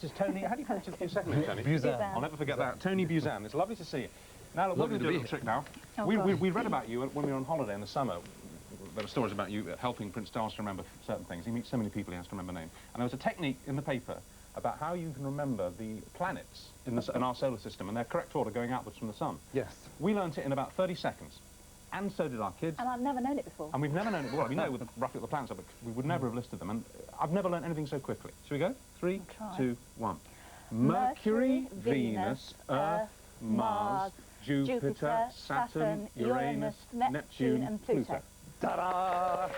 This is Tony. How do you pronounce your second name, Tony? Buzan. I'll never forget that. Tony Buzan. It's lovely to see you. Now, look, we're going to do a little trick now. Oh, we read about you when we were on holiday in the summer. There were stories about you helping Prince Charles to remember certain things. He meets so many people he has to remember names. And there was a technique in the paper about how you can remember the planets in our solar system and their correct order going outwards from the sun. Yes. We learnt it in about 30 seconds. And so did our kids. And I've never known it before. And we've never known it. Well, we know roughly what the planets are, but we would never have listed them. And I've never learnt anything so quickly. Shall we go? 3, 2, 1. Mercury, Venus, Earth, Mars, Jupiter, Saturn, Uranus, Neptune, and Pluto. Ta-da!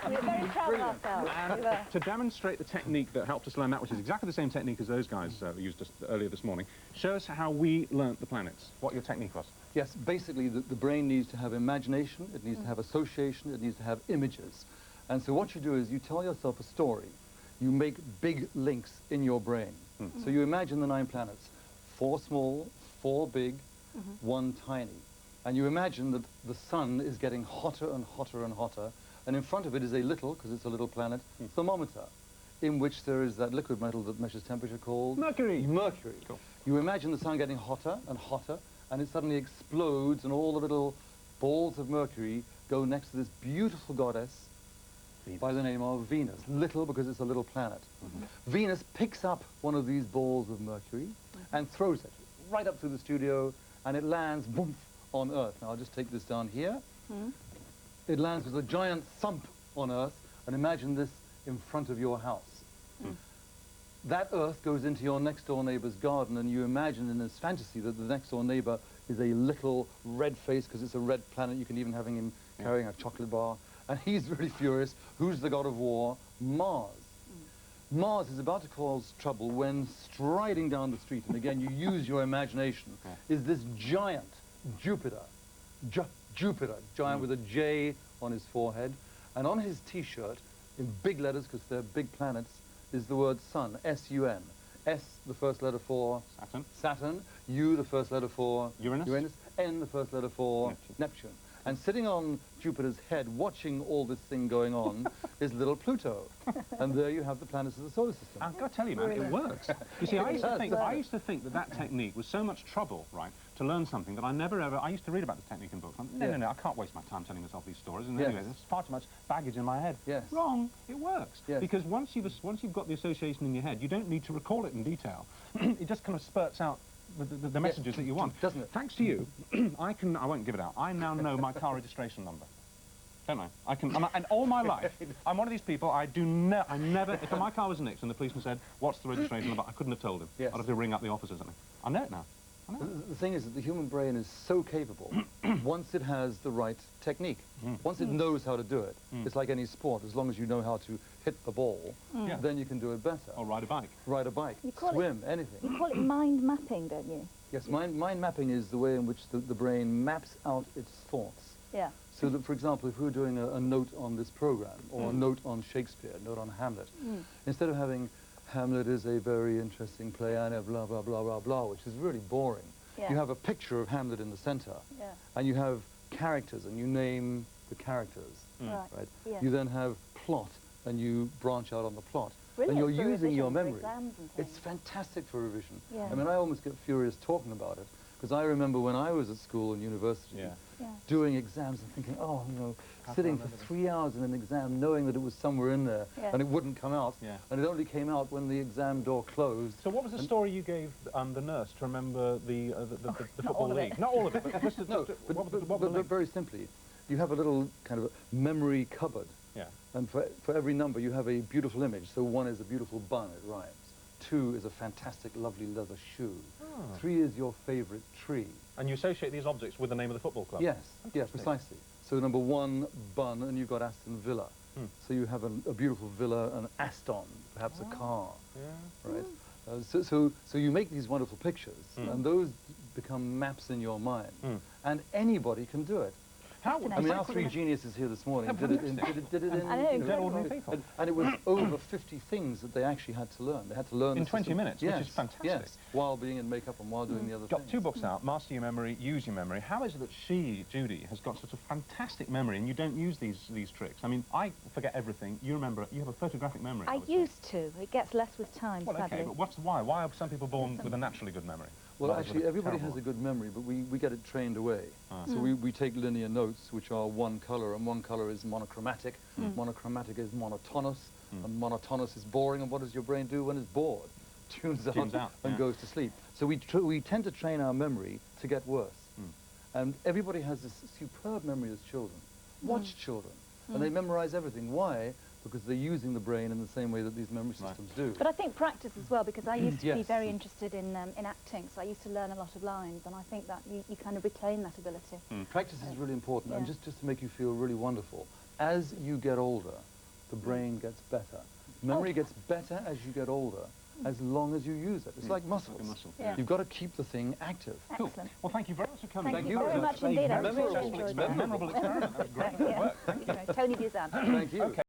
We were very proud of ourselves. And to demonstrate the technique that helped us learn that, which is exactly the same technique as those guys used just earlier this morning, show us how we learnt the planets, what your technique was. Yes, basically the brain needs to have imagination, it needs to have association, it needs to have images. And so what you do is you tell yourself a story. You make big links in your brain. So you imagine the 9 planets, 4 small, 4 big, 1 tiny. And you imagine that the sun is getting hotter and hotter and hotter, and in front of it is a little, because it's a little planet, thermometer, in which there is that liquid metal that measures temperature called... Mercury. Mercury. Cool. You imagine the sun getting hotter and hotter, and it suddenly explodes, and all the little balls of mercury go next to this beautiful goddess by the name of Venus. Little because it's a little planet. Venus picks up one of these balls of mercury and throws it right up through the studio, and it lands, boom, on Earth. Now, I'll just take this down here. It lands with a giant thump on Earth, and imagine this in front of your house. That Earth goes into your next-door neighbor's garden, and you imagine in this fantasy that the next-door neighbor is a little red face, because it's a red planet. You can even have him carrying a chocolate bar, and he's really furious. Who's the god of war? Mars. Mars is about to cause trouble when striding down the street, and again, you use your imagination, is this giant Jupiter. Jupiter, giant with a J on his forehead, and on his T-shirt, in big letters, because they're big planets, is the word sun, S-U-N. S, the first letter for Saturn, U, the first letter for Uranus, N, the first letter for Neptune. And sitting on Jupiter's head, watching all this thing going on, is little Pluto. And there you have the planets of the solar system. I've got to tell you, man, it works. You see, I used to think that that technique was so much trouble, right, to learn something that I never ever... I used to read about this technique in books. No, I can't waste my time telling myself these stories. And anyway, there's far too much baggage in my head. Wrong. It works. Because once you've got the association in your head, you don't need to recall it in detail. It just kind of spurts out the messages that you want. Doesn't it? Thanks to you, I won't give it out. I now know my car registration number. Don't I? And all my life, I'm one of these people, I never, if my car was nicked and the policeman said, what's the registration number, I couldn't have told him. I'd have to ring up the office or something. I know it now. The thing is that the human brain is so capable once it has the right technique. Once it knows how to do it. It's like any sport. As long as you know how to hit the ball, then you can do it better. Or ride a bike. Ride a bike, swim, anything. You call it mind mapping, don't you? Yes, mind mapping is the way in which the brain maps out its thoughts. Yeah. So that, for example, if we were doing a note on this program, or a note on Shakespeare, a note on Hamlet, instead of having Hamlet is a very interesting play, and blah, blah, blah, blah, blah, which is really boring. You have a picture of Hamlet in the center, and you have characters, and you name the characters, right? You then have plot, and you branch out on the plot. And you're using your memory. It's fantastic for revision. I mean, I almost get furious talking about it, because I remember when I was at school and university, doing exams and thinking, oh, you know, sitting for 3 hours in an exam knowing that it was somewhere in there and it wouldn't come out, and it only came out when the exam door closed. So what was the story you gave the nurse to remember the football league? Not all of it, but just but very simply, you have a little kind of a memory cupboard, and for every number you have a beautiful image. So 1 is a beautiful bun, it rhymes. 2 is a fantastic, lovely leather shoe. 3 is your favorite tree. And you associate these objects with the name of the football club? Yes, precisely. So number 1, bun, and you've got Aston Villa. So you have a beautiful villa, an Aston, perhaps a car, right? So you make these wonderful pictures, and those become maps in your mind. And anybody can do it. How, I mean, our three geniuses here this morning did it in, I know, They're ordinary people. and it was over 50 things that they actually had to learn. They had to learn In the 20 system. minutes, Yes, which is fantastic. Yes, while being in makeup and while doing the other Got things. 2 books out, Master Your Memory, Use Your Memory. How is it that she, Judy, has got such a fantastic memory and you don't use these tricks? I mean, I forget everything. You remember, you have a photographic memory. I would say. used to. It gets less with time, Well, sadly. okay, but what's why? Why are some people born with a naturally good memory? Well, Others with actually, everybody terrible has a one? good memory, but we get it trained away. Ah. So we take linear notes, which are one colour, and one colour is monochromatic. Monochromatic is monotonous, and monotonous is boring. And what does your brain do when it's bored? Tunes out and yeah. goes to sleep. So we tend to train our memory to get worse. And everybody has this superb memory as children. Watch children, and they memorize everything. Why? Because they're using the brain in the same way that these memory systems do. But I think practice as well, because I used to be Yes. very interested in acting, so I used to learn a lot of lines, and I think that you kind of retain that ability. Practice is really important, and Yeah. just to make you feel really wonderful. As you get older, the brain gets better. Memory gets better as you get older, as long as you use it. It's like muscles. Like a muscle. Yeah. You've got to keep the thing active. Cool. Excellent. Well, thank you very much for coming. Thank you very It was much a indeed. I very really successful enjoyed that. memorable experiment. That was great. Yeah. Work. Thank you. Tony Buzan. Thank you. Okay.